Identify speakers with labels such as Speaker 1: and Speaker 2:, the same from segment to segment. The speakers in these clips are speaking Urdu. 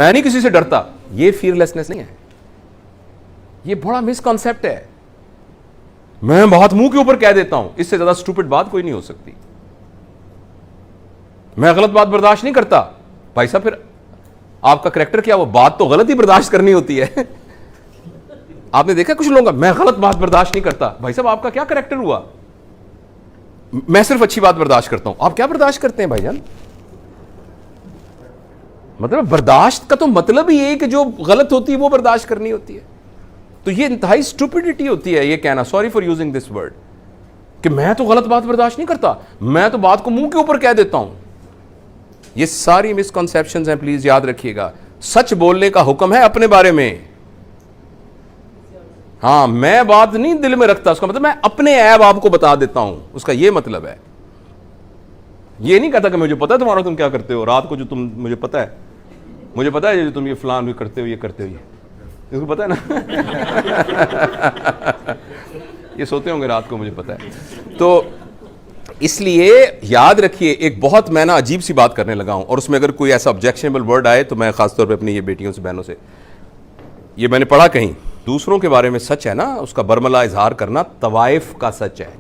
Speaker 1: میں نہیں کسی سے ڈرتا، یہ فیئرلیسنس نہیں ہے، یہ بڑا مس کانسیپٹ ہے. میں بات منہ کے اوپر کہہ دیتا ہوں، اس سے زیادہ اسٹوپڈ بات کوئی نہیں ہو سکتی. میں غلط بات برداشت نہیں کرتا. بھائی صاحب پھر آپ کا کریکٹر کیا؟ وہ بات تو غلط ہی برداشت کرنی ہوتی ہے. آپ نے دیکھا کچھ لوگوں کا میں غلط بات برداشت نہیں کرتا. بھائی صاحب آپ کا کیا کریکٹر ہوا؟ میں صرف اچھی بات برداشت کرتا ہوں. آپ کیا برداشت کرتے ہیں بھائی جان؟ مطلب برداشت کا تو مطلب ہی یہ کہ جو غلط ہوتی ہے وہ برداشت کرنی ہوتی ہے. تو یہ انتہائی اسٹوپڈیٹی ہوتی ہے یہ کہنا، sorry for using this word, کہ میں تو غلط بات برداشت نہیں کرتا، میں تو بات کو منہ کے اوپر کہہ دیتا ہوں. یہ ساری مسکنسیپشنز ہیں، پلیز یاد رکھیے گا. سچ بولنے کا حکم ہے اپنے بارے میں. ہاں میں بات نہیں دل میں رکھتا، اس کا مطلب میں اپنے عیب آپ کو بتا دیتا ہوں، اس کا یہ مطلب ہے. یہ نہیں کہتا کہ مجھے پتا ہے تمہارا تم کیا کرتے ہو رات کو، جو تم مجھے پتا ہے جو تم یہ فلان بھی کرتے ہو، یہ کرتے ہو، یہ کو پتا ہے نا. یہ سوتے ہوں گے رات کو، مجھے پتا ہے. تو اس لیے یاد رکھیے، ایک بہت میں نا عجیب سی بات کرنے لگا ہوں، اور اس میں اگر کوئی ایسا آبجیکشنیبل ورڈ آئے تو میں خاص طور پہ اپنی یہ بیٹیوں سے، بہنوں سے، یہ میں نے پڑھا کہیں، دوسروں کے بارے میں سچ ہے نا، اس کا برملا اظہار کرنا طوائف کا سچ ہے.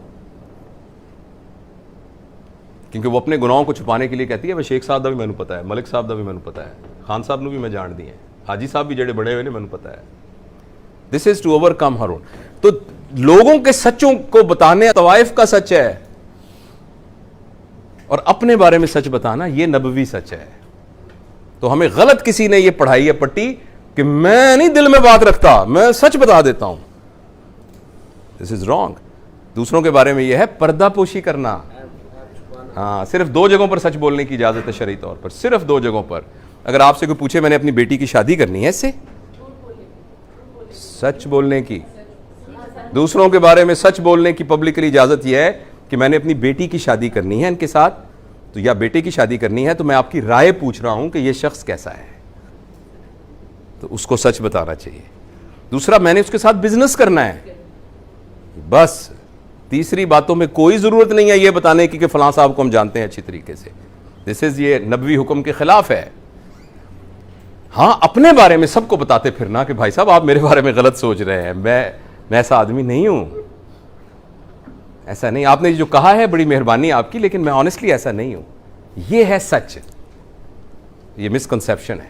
Speaker 1: کیونکہ وہ اپنے گناہوں کو چھپانے کے لیے کہتی ہے، شیخ صاحب دا بھی مینوں پتا ہے، ملک صاحب دا بھی مینوں پتا ہے، خان صاحب نو بھی میں جان دی ہے، حاجی صاحب بھی جڑے بڑے ہوئے نے مینوں پتا ہے. دس از ٹو اوور کم ہر اون. تو لوگوں کے سچوں کو بتانے طوائف کا سچ ہے، اور اپنے بارے میں سچ بتانا یہ نبوی سچ ہے. تو ہمیں غلط کسی نے یہ پڑھائی ہے پٹی کہ میں نہیں دل میں بات رکھتا، میں سچ بتا دیتا ہوں. دس از رانگ. دوسروں کے بارے میں یہ ہے پردہ پوشی کرنا. ہاں صرف 2 جگہوں پر سچ بولنے کی اجازت ہے شرعی طور پر، صرف 2 جگہوں پر. اگر آپ سے کوئی پوچھے میں نے اپنی بیٹی کی شادی کرنی ہے، اس سے سچ بولنے کی، دوسروں کے بارے میں سچ بولنے کی پبلکلی اجازت یہ ہے کہ میں نے اپنی بیٹی کی شادی کرنی ہے ان کے ساتھ، تو یا بیٹے کی شادی کرنی ہے، تو میں آپ کی رائے پوچھ رہا ہوں کہ یہ شخص کیسا ہے، تو اس کو سچ بتانا چاہیے. دوسرا میں نے اس کے ساتھ بزنس کرنا ہے، بس. تیسری باتوں میں کوئی ضرورت نہیں ہے یہ بتانے کی کہ فلاں صاحب کو ہم جانتے ہیں اچھی طریقے سے. دس از یہ نبوی حکم کے خلاف ہے. ہاں اپنے بارے میں سب کو بتاتے پھرنا کہ بھائی صاحب آپ میرے بارے میں غلط سوچ رہے ہیں، میں ایسا آدمی نہیں ہوں، ایسا نہیں. آپ نے جو کہا ہے بڑی مہربانی آپ کی، لیکن میں آنیسٹلی ایسا نہیں ہوں. یہ ہے سچ. یہ مسکنسیپشن ہے.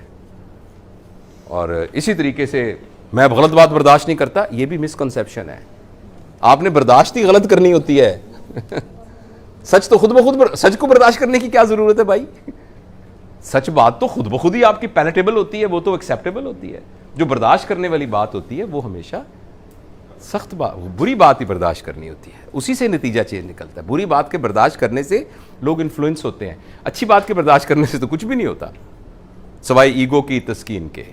Speaker 1: اور اسی طریقے سے میں اب غلط بات برداشت نہیں کرتا، یہ بھی مسکنسیپشن ہے. آپ نے برداشت ہی غلط کرنی ہوتی ہے. سچ تو خود بخود سچ کو برداشت کرنے کی کیا ضرورت ہے بھائی؟ سچ بات تو خود بخود ہی آپ کی پیلیٹیبل ہوتی ہے، وہ تو ایکسیپٹیبل ہوتی ہے. جو برداشت کرنے والی بات ہوتی ہے وہ ہمیشہ سخت بات، بری بات ہی برداشت کرنی ہوتی ہے. اسی سے نتیجہ چینج نکلتا ہے. بری بات کے برداشت کرنے سے لوگ انفلوئنس ہوتے ہیں، اچھی بات کے برداشت کرنے سے تو کچھ بھی نہیں ہوتا سوائے ایگو کی تسکین کے.